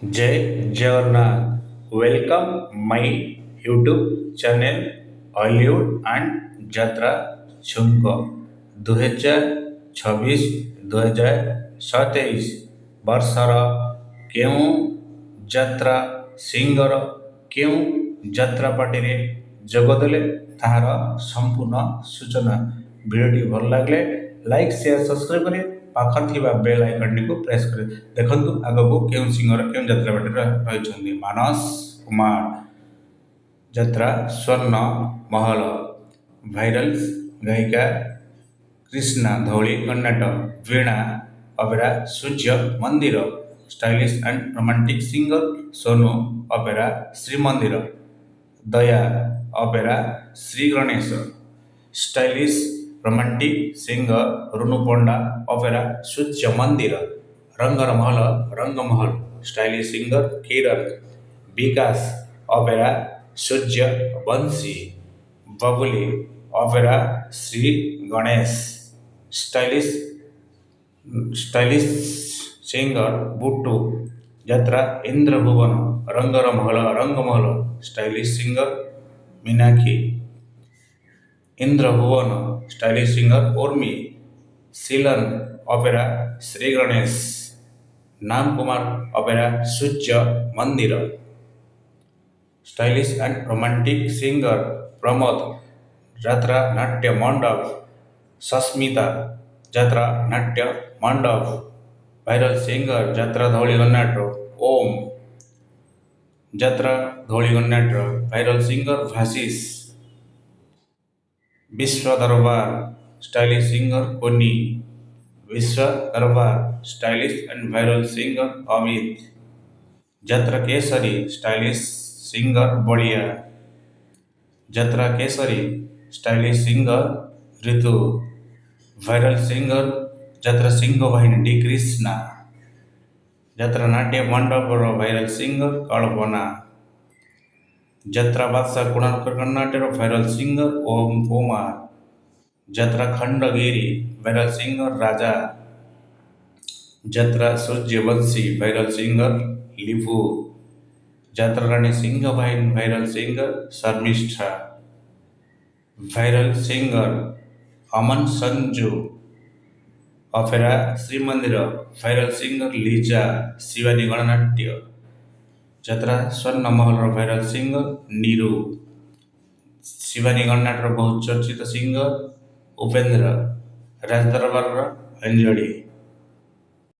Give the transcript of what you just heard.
जय Jagannath welcome my YouTube channel Hollywood and यात्रा छुंक 2026 2027 वर्षर केउं यात्रा सिंगर केउं यात्रा पार्टी रे जोगदेले ताहार संपूर्ण सूचना वीडियोटी भल लागले लाइक शेयर सब्सक्राइब करें पाखर थिबा बेल आइकन को प्रेस करें देखंतु आगको केउं सिंगर केउं यात्रा पार्टी रहिछन्ती मानस कुमार यात्रा स्वर्ण महल भाइरल गायिका कृष्णा धौली कर्नाटक Veena opera Surya Mandir stylish and romantic singer Sonu opera Shri Mandir Daya opera Shri Ganesh stylish romantic singer Runu Panda opera Surya Mandir Rangmahal stylish singer Kiran Bikash opera Surya Bansi Babuli opera Shri Ganesh stylish singer Buttu यात्रा Indrabhuvan Rangmahal stylish singer Meenakshi Indrabhuvan stylish singer Urmi सीलन अपेरा श्री गणेश नाम Kumar opera Surya Mandir stylish and romantic singer Pramod यात्रा नाट्य मंडप सस्मिता यात्रा नाट्य मंडप वायरल सिंगर यात्रा धौली कर्नाटक ओम यात्रा धौली कर्नाटक वायरल सिंगर भाशीष विश्व दरबार स्टाइलिश सिंगर कोनी विश्व दरबार stylish and viral singer Amit यात्रा केसरी स्टाइलिश सिंगर बड़िया यात्रा केसरी स्टाइलिश सिंगर ऋतु वायरल सिंगर यात्रा सिंह वाहिनी डी कृष्णा यात्रा नाट्य मंडप वायरल सिंगर कल्पना यात्रा बादशाह कोणार्क कर्नाटक वायरल सिंगर ओम कुमार यात्रा खंडगिरी वायरल सिंगर राजा यात्रा सूर्यवंशी वायरल सिंगर लिपू यात्रा Rani Singh Vahini viral singer Sharmistha viral singer Aman Sanju opera Shri Mandir viral singer Liza Shivani Gananatya यात्रा स्वर्ण महल वायरल सिंगर नीरू शिवानी गणनाट्य बहुत चर्चित सिंगर उपेंद्र राजदरबार अंजलि।